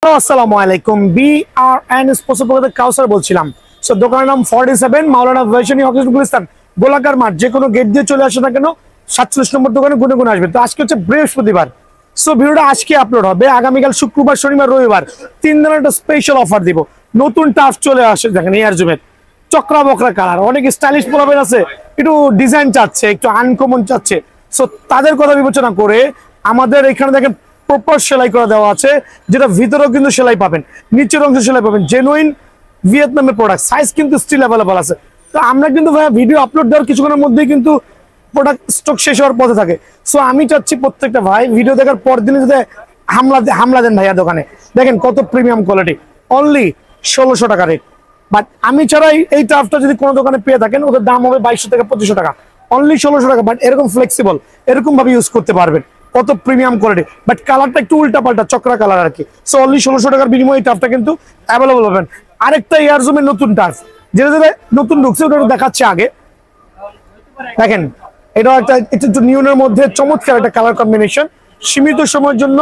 আসসালামু আলাইকুম BRN sports পক্ষ কাউসার বলছিলাম। সো দোকানের নাম 47 মাওলানা ভার্সিটি গুলিস্তান গোলাকার মাঠ। যে কোনো গেট দিয়ে চলে আসে না কেন 47 নম্বর দোকানে গুনে গুনে আসবে। তো আজকে হচ্ছে বৃহস্পতিবার, সো ভিডিওটা আজকে আপলোড হবে। আগামীকাল শুক্রবার, শনিবার, রবিবার 3 দিনের একটা স্পেশাল অফার দিব। নতুন টার্ফ চলে আসে, দেখেন এয়ারজুমের চক্রা বকরা কালার। অনেক স্টাইলিশ পোলাবেন আছে, একটু ডিজাইন চাচ্ছে, একটু আনকমন চাচ্ছে। সো তাদের কথা বিবেচনা করে আমাদের এখানে দেখেন প্রপার সেলাই করে দেওয়া আছে, যেটা ভিতরেও কিন্তু সেলাই পাবেন, নিচের অংশ সেলাই পাবেন। জেনুইন ভিয়েতনামের প্রোডাক্ট, সাইজ কিন্তু স্টিল অ্যাভেলেবল আছে। তো আমরা কিন্তু ভাইয়া ভিডিও আপলোড দেওয়ার কিছুক্ষণের মধ্যেই কিন্তু প্রোডাক্ট স্টক শেষ হওয়ার পথে থাকে। সো আমি চাচ্ছি প্রত্যেকটা ভাই ভিডিও দেখার পর দিনে যদি হামলা দেন ভাইয়া দোকানে। দেখেন কত প্রিমিয়াম কোয়ালিটি, অনলি 1600 টাকা রেট। বাট আমি ছাড়া এই টার্ফটা যদি কোনো দোকানে পেয়ে থাকেন, ওদের দাম হবে 2200 থেকে 2500 টাকা, অনলি 1600 টাকা। বাট এরকম ফ্লেক্সিবল, এরকম ভাবে ইউজ করতে পারবেন, কত প্রিমিয়াম কোয়ালিটি। বাট কালারটা একটু উল্টা পাল্টা চক্রা কালার আর কি। সো অনলি 1600 টাকার বিনিময়ে এই টার্ফটা কিন্তু অ্যাভেলেবল হবেন। আরেকটা এয়ারজুমের নতুন টার্ফ, যেটা নতুন ঢুকছে ওটা দেখাচ্ছে আগে। দেখেন এটা একটা একটু নিউনের মধ্যে চমৎকার একটা কালার কম্বিনেশন। সীমিত সময়ের জন্য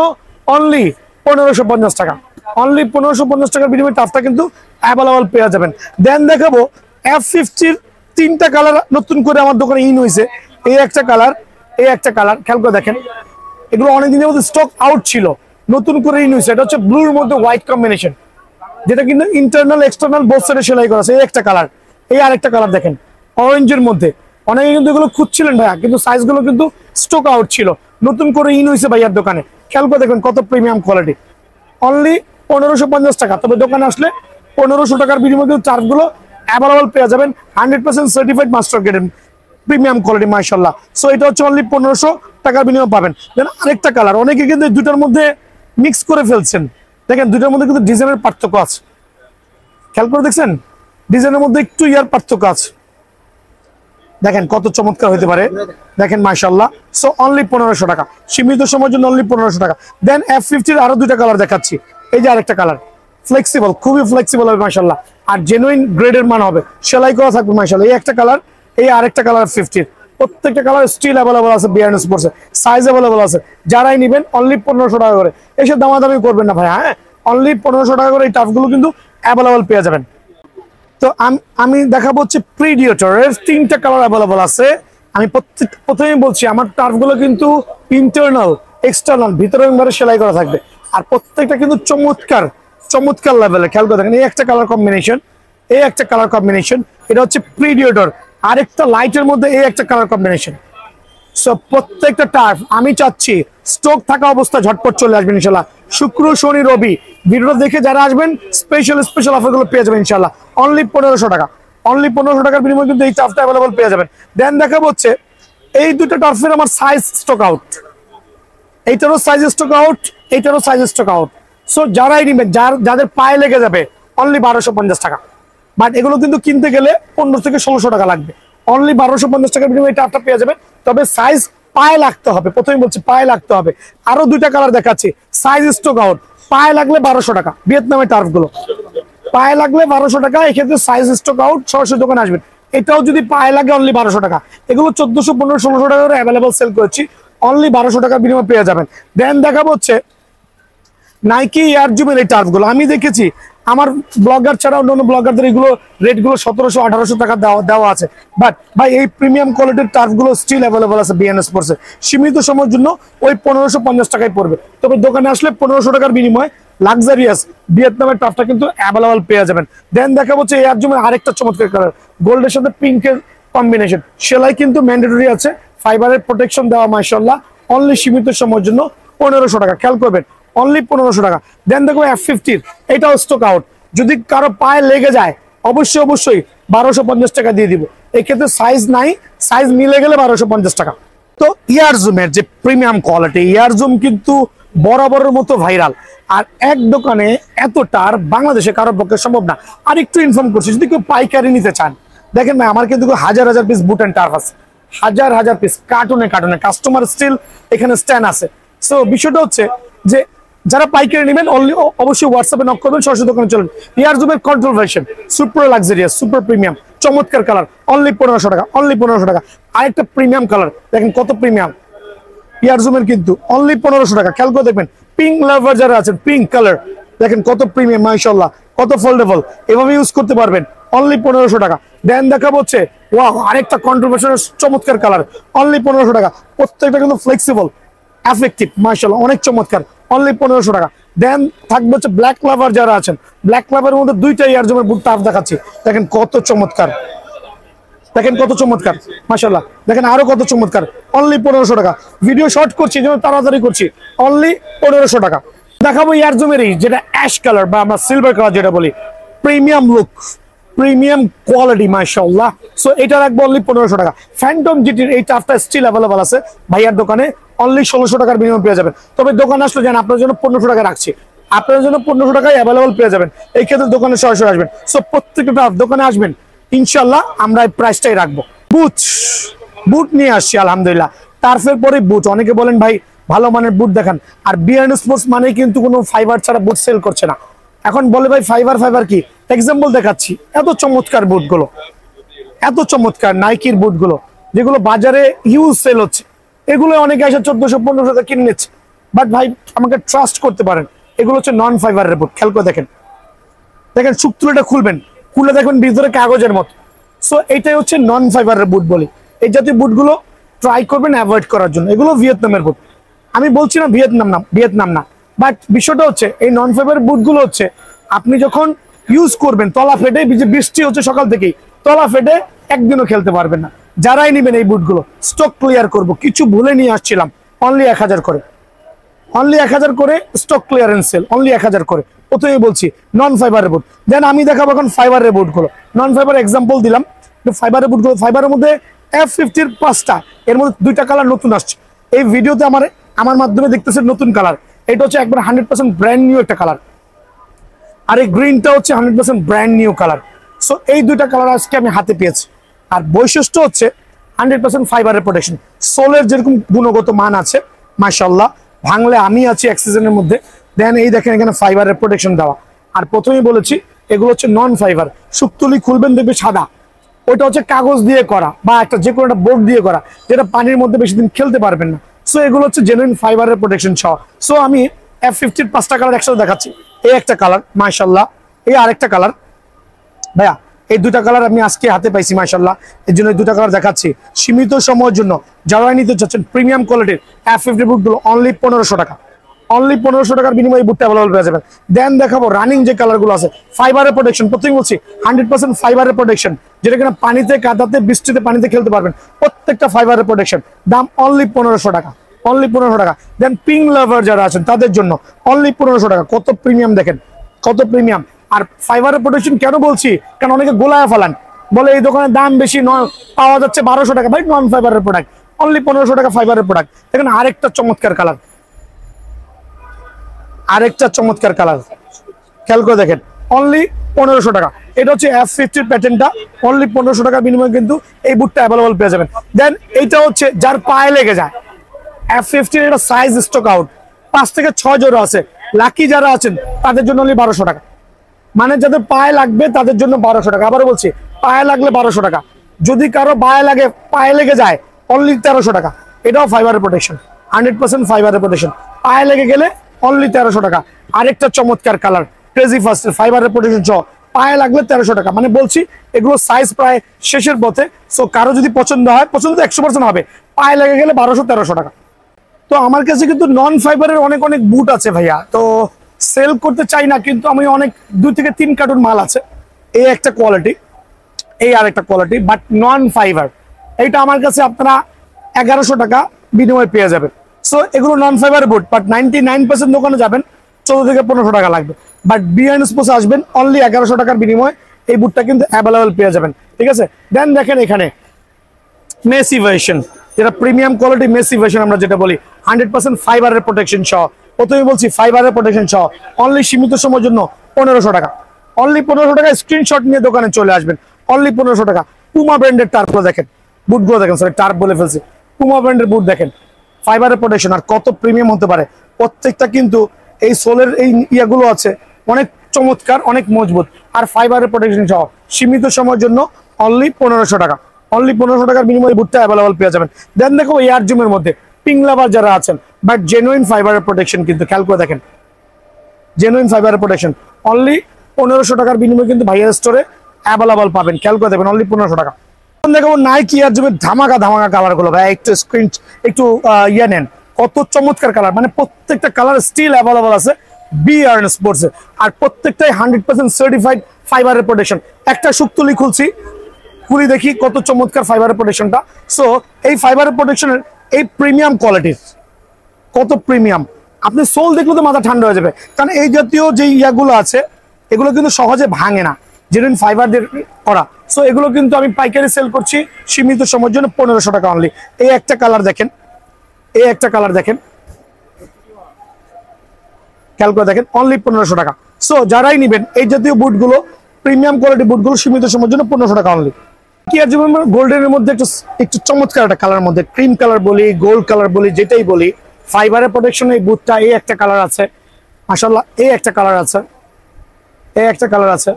অনলি 1550 টাকা, অনলি 1550 টাকার বিনিময়ে টার্ফটা কিন্তু অ্যাভেলেবল পেয়ে যাবেন। দেন দেখাবো F50-র 3টা কালার নতুন করে আমার দোকানে ইন হয়েছে। এই একটা কালার, এই একটা কালার, খেয়াল করে দেখেন। এগুলো অনেকদিনের মধ্যে স্টক আউট ছিল, নতুন করে ইন হয়েছে। এটা হচ্ছে ব্লুর মধ্যে হোয়াইট কম্বিনেশন, যেটা কিন্তু ইন্টারনাল এক্সটার্নাল বোথ সাইডে সেলাই করা আছে। এই একটা কালার, এই আরেকটা কালার দেখেন অরেঞ্জের মধ্যে। অনেকে কিন্তু এগুলো খুঁজছিলেন ভাইয়া, কিন্তু সাইজগুলো কিন্তু স্টক আউট ছিল, নতুন করে ইন হয়েছে ভাইয়ার দোকানে। খেয়াল করে দেখবেন কত প্রিমিয়াম কোয়ালিটি, অনলি 1550 টাকা। তবে দোকানে আসলে 1500 টাকার বিনিময়ে কিন্তু চার্জগুলো অ্যাভেলেবল পেয়ে যাবেন। 100% certified master grade premium quality, মাশাআল্লাহ। সো এটা হচ্ছে অনলি 1500 টাকার বিনিময়ে পাবেন। দেন আরেকটা কালার, অনেকে কিন্তু দুটার মধ্যে মিক্স করে ফেলছেন। দেখেন দুটার মধ্যে কিন্তু ডিজাইনের পার্থক্য আছে, খেয়াল করে দেখছেন ডিজাইনের মধ্যে একটু পার্থক্য আছে। দেখেন কত চমৎকার হতে পারে, দেখেন মাশাআল্লাহ। সো অনলি 1500 টাকা, সীমিত সময়ের জন্য অনলি 1500 টাকা। দেন F50-র আরো দুইটা কালার দেখাচ্ছি। এই যে আরেকটা কালার, ফ্লেক্সিবল, খুবই ফ্লেক্সিবল হবে মাশাআল্লাহ। আর জেনুইন গ্রেডের মান হবে, সেলাই করা থাকবে মাশাআল্লাহ। এই একটা কালার, এই আরেকটা কালার F50-র। প্রত্যেকটা কালার স্টিল অ্যাভেলেবল আছে, BRN স্পোর্টসে সাইজ অ্যাভেলেবল আছে। যারাই নেবেন অনলি 1500 টাকা করে। এসে দামাদামি করবেন না ভাই, হ্যাঁ, অনলি 1500 টাকা করে এই টাফগুলো কিন্তু অ্যাভেলেবল পেয়ে যাবেন। তো আমি দেখাবো হচ্ছে প্রিডিয়েটরের 3টা কালার অ্যাভেলেবল আছে। আমি প্রথমেই বলছি আমার টার্ফগুলো কিন্তু ইন্টারনাল এক্সটার্নাল ভিতরে একবারে সেলাই করা থাকবে। আর প্রত্যেকটা কিন্তু চমৎকার চমৎকার লেভেলের। খেয়াল করে দেখেন এই একটা কালার কম্বিনেশন, এই একটা কালার কম্বিনেশন, এটা হচ্ছে প্রিডিয়েটর। আরেকটা লাইটের মধ্যে এই একটা কালার কম্বিনেশন। সো প্রত্যেকটা টার্ফ আমি চাচ্ছি স্টক থাকা অবস্থা ঝটপট চলে আসবেন ইনশাল্লাহ। শুক্র, শনি, রবি ভিডিও দেখে যারা আসবেন স্পেশাল অফারগুলো পেয়ে যাবেন ইনশাল্লাহ। অনলি 1500 টাকা, অনলি 1500 টাকার বিনিময়ে কিন্তু এই টার্ফটা অ্যাভেলেবল পেয়ে যাবেন। দেন দেখাবো হচ্ছে এই দুটো টার্ফের আমার সাইজ স্টক আউট, এইটারও সাইজ স্টক আউট, এইটারও সাইজ স্টক আউট। সো যারাই নেবেন, যাদের পায়ে লেগে যাবে অনলি 1250 টাকা। বাট এগুলো কিন্তু কিনতে গেলে 1500 থেকে 1600 টাকা লাগবে। অনলি 1250 টাকার বিনিময়ে এই টার্ফটা পেয়ে যাবেন। তবে সাইজ পায়ে লাগতে হবে, প্রথমে বলছি পায়ে লাগতে হবে। আরো দুইটা কালার দেখাচ্ছি, সাইজ স্টক আউট। পায়ে লাগলে 1200 টাকা, ভিয়েতনামের টার্ফ গুলো পায়ে লাগলে 1200 টাকা। এক্ষেত্রে সাইজ স্টক আউট, সরাসরি দোকানে আসবেন। এটাও যদি পায়ে লাগে অনলি 1200 টাকা। এগুলো 1400, 1500, 1600 টাকা করে অ্যাভেলেবল সেল করেছি, অনলি 1200 টাকার বিনিময়ে পেয়ে যাবেন। দেন দেখাবো হচ্ছে নাইকি এয়ারজুমের এই টার্ফ গুলো। আমি দেখেছি আমার ব্লগার ছাড়া অন্য ব্লগারদের এগুলো রেটগুলো 1700, 1800 টাকা দেওয়া আছে। বাট ভাই এই প্রিমিয়াম কোয়ালিটির টার্ফগুলো স্টিল অ্যাভেলেবল আছে BRN স্পোর্টসে। সীমিত সময়ের জন্য ওই 1550 টাকায় পড়বে। তবে দোকানে আসলে 1500 টাকার বিনিময়ে লাক্সারিয়াস ভিয়েতনামের টার্ফটা কিন্তু অ্যাভেলেবল পেয়ে যাবেন। দেন দেখা হচ্ছে এয়ারজুমের আরেকটা চমৎকার কালার, গোল্ডের সাথে পিঙ্কের কম্বিনেশন। সেলাই কিন্তু ম্যান্ডেটরি আছে, ফাইবারের প্রোটেকশন দেওয়া মাশাআল্লাহ। অনলি সীমিত সময়ের জন্য 1500 টাকা, খেয়াল করবেন অনলি 1500 টাকা। দেন দেখো F50-র, এটাও স্টক আউট। যদি কারো পায়ে লেগে যায় অবশ্যই 1250 টাকা দিয়ে দিব। এক্ষেত্রে সাইজ নাই, সাইজ মিলে গেলে 1250 টাকা। তো ইয়ারজুমের যে প্রিমিয়াম কোয়ালিটি, ইয়ারজুম কিন্তু বরাবরের মতো ভাইরাল। আর এক দোকানে এতটার বাংলাদেশে কারোর পক্ষে সম্ভব না। আর একটু ইনফর্ম করছি, যদি কেউ পাইকারি নিতে চান, দেখেন ভাই আমার কিন্তু হাজার হাজার পিস বুট অ্যান্ড টার্ফ আছে, হাজার হাজার পিস, কার্টুনে কাস্টমার স্টিল এখানে স্ট্যান্ড আছে। সো বিষয়টা হচ্ছে যে যারা পাইকারি নেবেন অবশ্যই হোয়াটসঅ্যাপে নক করবেন, সরাসরি দোকানে চলুন। এয়ারজুমের control version, super luxurious, super premium, চমৎকার কালার, অনলি 1500 টাকা, অনলি 1500 টাকা। আরেকটা প্রিমিয়াম কালার দেখেন কত প্রিমিয়াম, এয়ারজুমের কিন্তু অনলি 1500 টাকা। খেয়াল করে দেখবেন পিঙ্ক লাভার যারা আছেন, পিঙ্ক কালার দেখেন কত প্রিমিয়াম, মাশাআল্লাহ, কত ফোল্ডেবল, এভাবে ইউজ করতে পারবেন। অনলি 1500 টাকা। দেন দেখাবো হচ্ছে ওয়াও, আরেকটা কন্ট্রোভার্সিয়াল চমৎকার কালার, অনলি 1500 টাকা। প্রত্যেকটা কিন্তু ফ্লেক্সিবল, এফেক্টিভ, মাশাআল্লাহ, অনেক চমৎকার, অনলি 1500 টাকা। দেন থাকবে হচ্ছে ব্ল্যাক লাভার যারা আছেন, ব্ল্যাক লাভারের মধ্যে দুইটা ইয়ারজমের বুট টাফ দেখাচ্ছি, দেখেন কত চমৎকার, দেখেন কত চমৎকার, মাশাআল্লাহ, দেখেন আরো কত চমৎকার, অনলি 1500 টাকা। ভিডিও শর্ট করছি যেন তাড়াতাড়ি করছি, অনলি 1500 টাকা। দেখাবো ইয়ারজমেরই যেটা অ্যাশ কালার বা আমরা সিলভার কালার যেটা বলি, প্রিমিয়াম লুক, প্রিমিয়াম কোয়ালিটি, মাশাআল্লাহ। সো এটা রাখবো অনলি 1500 টাকা। ফ্যান্টম জিটির এই টাফটা স্টিল অ্যাভেলেবল আছে ভাইয়ার দোকানে, অনলি 1600 টাকার বিনিময়ে পেয়ে যাবেন। তবে দোকানে আসলে জান আপনার জন্য 1500 টাকা রাখছি, আপনার জন্য 1500 টাকায় অ্যাভেলেবল পেয়ে যাবেন। এই ক্ষেত্রে দোকানে সরাসরি আসবেন। সো প্রত্যেকটা দোকানে আসবেন, ইনশাল্লাহ আমরা এই প্রাইসটাই রাখবো। বুট, বুট নিয়ে আসছি আলহামদুলিল্লাহ। টার্ফের পরে বুট, অনেকে বলেন ভাই ভালো মানের বুট দেখান, আর বিআরএন স্পোর্টস মানে কিন্তু কোনো ফাইবার ছাড়া বুট সেল করছে না। এখন বলে ভাই ফাইবার, ফাইবার কি? এক্সাম্পল দেখাচ্ছি, এত চমৎকার বুটগুলো, এত চমৎকার নাইকির বুটগুলো যেগুলো বাজারে হিউজ সেল হচ্ছে, এগুলো অনেকে এসে 1400-1500 টাকা কিনে নিচ্ছে। বাট ভাই আমাকে ট্রাস্ট করতে পারেন, এগুলো হচ্ছে নন ফাইবারের বুট। খেয়াল করে দেখেন, দেখেন শুকতুলিটা খুলবেন, খুলে দেখবেন ভিতরে কাগজের মতো। সো এটাই হচ্ছে নন ফাইবারের বুট বলি। এই জাতীয় বুটগুলো ট্রাই করবেন অ্যাভয়েড করার জন্য। এগুলো ভিয়েতনামের বুট, আমি বলছি না ভিয়েতনাম না, বাট বিষয়টা হচ্ছে এই নন ফাইবার বুটগুলো হচ্ছে আপনি যখন ইউজ করবেন, তলা ফেটে, বৃষ্টি হচ্ছে সকাল থেকেই, তলা ফেটে একদিনও খেলতে পারবেন না। যারাই নেবেন এই বুটগুলো স্টক ক্লিয়ার করব, কিছু ভুলে নিয়ে আসছিলাম, অনলি 1000 করে, অনলি 1000 করে স্টক ক্লিয়ারেন্স সেল, অনলি 1000 করে। প্রথমেই বলছি নন ফাইবারের বুট। দেন আমি দেখাবো এখন ফাইবারের বুটগুলো। নন ফাইবার এক্সাম্পল দিলাম, ফাইবারের বুটগুলো, ফাইবারের মধ্যে F50 5টা, এর মধ্যে 2টা কালার নতুন আসছে। এই ভিডিওতে আমার মাধ্যমে দেখতেছেন নতুন কালার। এটা হচ্ছে একবার 100% ব্র্যান্ড নিউ একটা কালার, আর এই গ্রিনটা হচ্ছে 100% ব্র্যান্ড নিউ কালার। সো এই 2টা কালার আজকে আমি হাতে পেয়েছি। আর বৈশিষ্ট্য হচ্ছে 100% ফাইবারের প্রোটেকশন, সোলের যেরকম গুণগত মান আছে, মাশাআল্লাহ, ভাঙলে আমি আছি অ্যাক্সিজেনের মধ্যে। দেন এই দেখেন এখানে ফাইবারের প্রোটেকশন দেওয়া। আর প্রথমেই বলেছি এগুলো হচ্ছে নন ফাইবার, শুকতুলি খুলবেন দেখবে সাদা, ওইটা হচ্ছে কাগজ দিয়ে করা বা একটা যে কোনো একটা বোর্ড দিয়ে করা, যেটা পানির মধ্যে বেশি দিন খেলতে পারবেন না। সো এগুলো হচ্ছে জেনুইন ফাইবারের প্রোটেকশন সহ। সো আমি F50 5টা কালার একসাথে দেখাচ্ছি। এই একটা কালার, মাশাআল্লাহ, এই আরেকটা কালার। ভাইয়া এই 2টা কালার আমি আজকে হাতে পাইছি, মাশাআল্লাহ, এর জন্য এই 2টা কালার দেখাচ্ছি। সীমিত সময়ের জন্য যারা নিতে চাচ্ছেন প্রিমিয়াম কোয়ালিটির F50 বুটগুলো, অনলি 1500 টাকা, অনলি 1500 টাকার বিনিময়ে বুটটা অ্যাভেলেবল পেয়ে যাবেন। দেন দেখাবো রানিং যে কালারগুলো আছে, ফাইবারের প্রোটেকশন। প্রথমেই বলছি 100% ফাইবারের প্রোটেকশন, যেটা কিনা পানিতে, কাদাতে, বৃষ্টিতে, পানিতে খেলতে পারবেন। প্রত্যেকটা ফাইবারের প্রোটেকশন, দাম অনলি 1500 টাকা, অনলি 1500 টাকা। দেন পিঙ্ক লাভার যারা আছেন তাদের জন্য অনলি 1500 টাকা। কত প্রিমিয়াম দেখেন, কত প্রিমিয়াম। আর ফাইবারের প্রোটেকশন কেন বলছি, কারণ অনেকে গোলায় ফেলান, বলে এই দোকানের দাম বেশি, পাওয়া যাচ্ছে 1200 টাকা। ভাই নন ফাইবারের প্রোডাক্ট, অনলি 1500 টাকা ফাইবারের প্রোডাক্ট। দেখেন আরেকটা চমৎকার কালার, আরেকটা চমৎকার কালার, খেয়াল করে দেখেন, অনলি 1500 টাকা। এটা হচ্ছে F50 প্যাটার্নটা, অনলি 1500 টাকার বিনিময়ে কিন্তু এই বুটটা অ্যাভেলেবল পেয়ে যাবেন। দেন এইটা হচ্ছে যার পায়ে লেগে যায়, F50 এটা সাইজ স্টক আউট, 5 থেকে 6 জোড়া আছে। লাকি যারা আছেন তাদের জন্য অনলি 1200 টাকা, মানে যাদের পায়ে লাগবে তাদের জন্য 1200 টাকা। আবারও বলছি, পায়ে লাগলে 1200 টাকা। যদি কারো পায়ে লেগে যায়, অনলি 1300 টাকা। এটাও ফাইবারের প্রোটেকশন, 100% ফাইবারের প্রোটেকশন। পায়ে লেগে গেলে অনলি 1300 টাকা। আরেকটা চমৎকার কালার, ক্রেজি ফার্স্ট, ফাইবারের প্রোটেকশন সহ, পায়ে লাগলে 1300 টাকা। মানে বলছি এগুলো সাইজ প্রায় শেষের পথে। সো কারো যদি পছন্দ হয়, পছন্দ 100% হবে, পায়ে লেগে গেলে 1200-1300 টাকা। তো আমার কাছে কিন্তু নন ফাইবারের অনেক অনেক বুট আছে ভাইয়া, তো সেল করতে চাই না, কিন্তু আমি অনেক 2 থেকে 3 কার্টুন মাল আছে। এই একটা কোয়ালিটি, এই আরেকটা কোয়ালিটি, বাট নন ফাইবার। এইটা আমার কাছে আপনারা 1100 টাকা বিনিময়ে পেয়ে যাবেন। সো এগুলো নন ফাইবার বুট, বাট 99% দোকানে যাবেন 14 থেকে 1500 টাকা লাগবে। বাট বিআরএন স্পোর্টস আসবেন, অনলি 1100 টাকার বিনিময়ে এই বুটটা কিন্তু অ্যাভেলেবল পেয়ে যাবেন। ঠিক আছে। দেন দেখেন এখানে মেসি ভার্সন, যেটা প্রিমিয়াম কোয়ালিটি মেসি ভার্সন আমরা যেটা বলি, 100% ফাইবারের প্রোটেকশন সহ। প্রথমে বলছি ফাইবারের প্রোটেকশন সহ, অনলি সীমিত সময়ের জন্য 1500 টাকা, অনলি 1500 টাকা। স্ক্রিনশট নিয়ে দোকানে চলে আসবেন, অনলি 1500 টাকা। পুমা ব্র্যান্ডের টার্পগুলো দেখেন, বুটগুলো দেখেন, সরি টার্প বলে ফেলছি, পুমা ব্র্যান্ডের বুট দেখেন, ফাইবারের প্রোটেকশন, আর কত প্রিমিয়াম হতে পারে। প্রত্যেকটা কিন্তু এই সোলের এই ইয়াগুলো আছে, অনেক চমৎকার, অনেক মজবুত, আর ফাইবারের প্রোটেকশন সহ। সীমিত সময়ের জন্য অনলি 1500 টাকা, অনলি 1500 টাকার বিনিময়ে বুটটা অ্যাভেলেবল পেয়ে যাবেন। দেন দেখো এয়ারজুমের মধ্যে পিঙ্ক লাভার যারা আছেন, বাট জেনুইন ফাইবারের প্রোটেকশন কিন্তু, খেয়াল করে দেখেন, জেনুইন ফাইবারের প্রোটেকশন, অনলি 1500 টাকার বিনিময়ে কিন্তু ভাইয়ার স্টোরে অ্যাভেলেবল পাবেন। খেয়াল করে দেবেন, অনলি 1500 টাকা। দেখাবো নাইকি এয়ার জুমের ধামাকা ধামাকা কালার গুলো ভাই, একটু স্ক্রিন একটু ইয়ে নেন, কত চমৎকার কালার, মানে প্রত্যেকটা কালার স্টিল অ্যাভেলেবল আছে বিআর স্পোর্টস এ, আর প্রত্যেকটাই 100% সার্টিফাইড ফাইবারের প্রোটেকশন। একটা শুকতুলি খুলি দেখি কত চমৎকার ফাইবারের প্রোটেকশনটা। সো এই ফাইবারের প্রোটেকশনের এই প্রিমিয়াম কোয়ালিটির, কত প্রিমিয়াম, আপনি সোল দেখলে তো মাথা ঠান্ডা হয়ে যাবে। কারণ এই জাতীয় যে ইয়াগুলো আছে এগুলো কিন্তু সহজে ভাঙে না, জেনুইন ফাইবার দিয়ে করা। সো এগুলো কিন্তু আমি পাইকারি সেল করছি সীমিত সময়ের জন্য 1500 টাকা অনলি। এই একটা কালার দেখেন, এই একটা কালার দেখেন, খেয়াল করে দেখেন, অনলি 1500 টাকা। সো যারাই নিবেন এই জাতীয় বুটগুলো, প্রিমিয়াম কোয়ালিটি বুটগুলো সীমিত সময়ের জন্য 1500 টাকা অনলি। কি আর যেমন গোল্ডেনের মধ্যে একটু চমৎকার একটা কালার মধ্যে, ক্রিম কালার বলি, গোল্ড কালার বলি, যেটাই বলি, ফাইবারের প্রোটেকশন এই বুটটা। এই একটা কালার আছে মাশাআল্লাহ, এই একটা কালার আছে, এই একটা কালার আছে,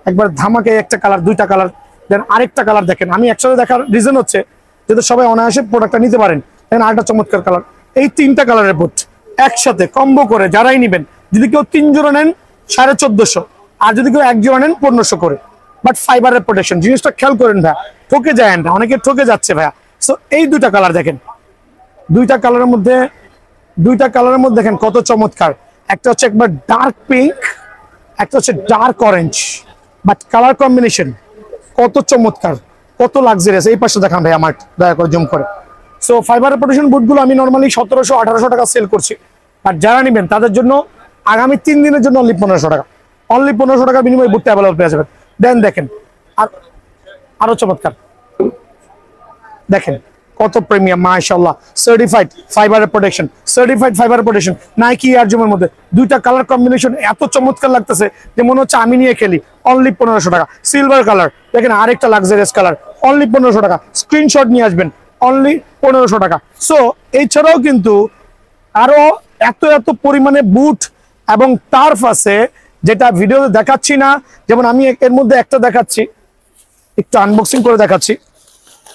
একবার ধামাকে একটা কালার, দুইটা কালার। দেন আরেকটা কালার দেখেন, আমি একসাথে দেখার রিজন হচ্ছে যাতে সবাই অনায়াসে প্রোডাক্টটা নিতে পারেন। দেখেন আরেকটা চমৎকার কালার, এই তিনটা কালারের বুট একসাথে কম্বো করে যারাই নিবেন, যদি কেউ 3 জোড়া নেন 1450, আর যদি কেউ 1 জোড়া নেন 1500 করে। বাট ফাইবারের প্রোটেকশন জিনিসটা খেয়াল করেন ভাইয়া, ঠকে যায় না, অনেকে ঠকে যাচ্ছে ভাইয়া। সো এই দুইটা কালার দেখেন, দুইটা কালারের মধ্যে দেখেন কত চমৎকার। একটা হচ্ছে একবার ডার্ক পিঙ্ক, একটা হচ্ছে dark orange, but colour combination কত চমৎকার, কত লাক্সারিয়াস। এই পাশে দেখান ভাই আমার, দয়া করে জুম করে। সো ফাইবারের প্রোটেকশন বুটগুলো আমি নর্মালি 1700-1800 টাকা সেল করছি, আর যারা নেবেন তাদের জন্য আগামী 3 দিনের জন্য অনলি 1500 টাকা, অনলি 1500 টাকার বিনিময়ে বুটটা অ্যাভেলেবল পেয়ে যাবেন। দেন দেখেন আর আরো চমৎকার, দেখেন কত প্রিমিয়াম মাশাআল্লাহ, সার্টিফাইড ফাইবারের প্রোটেকশন, সার্টিফাইড ফাইবারের প্রোটেকশন, নাইকি এয়ার জুমের মধ্যে দুইটা কালার কম্বিনেশন এত চমৎকার লাগতেছে যে মনে হচ্ছে আমি নিয়ে খেলি। অনলি 1500 টাকা। সিলভার কালার দেখেন, আরেকটা লাক্সারিয়াস কালার, অনলি 1500 টাকা। স্ক্রিনশট নিয়ে আসবেন, অনলি 1500 টাকা। সো এছাড়াও কিন্তু আরো এত পরিমাণে বুট এবং টার্ফ আছে যেটা ভিডিওতে দেখাচ্ছি না। যেমন আমি এর মধ্যে একটা দেখাচ্ছি, একটু আনবক্সিং করে দেখাচ্ছি।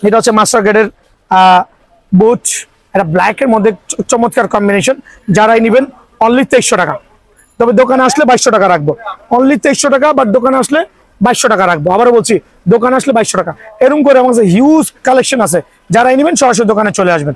এটা হচ্ছে মাস্টার গ্রেডের বুট, এটা ব্ল্যাকের মধ্যে চমৎকার কম্বিনেশন। যারাই নেবেন অনলি 2300 টাকা, তবে দোকানে আসলে 2200 টাকা রাখবো। অনলি 2300 টাকা, বাট দোকানে আসলে 2200 টাকা রাখবো। আবারও বলছি, দোকানে আসলে 2200 টাকা। এরকম করে আমার কাছে হিউজ কালেকশন আছে, যারাই নেবেন সরাসরি দোকানে চলে আসবেন।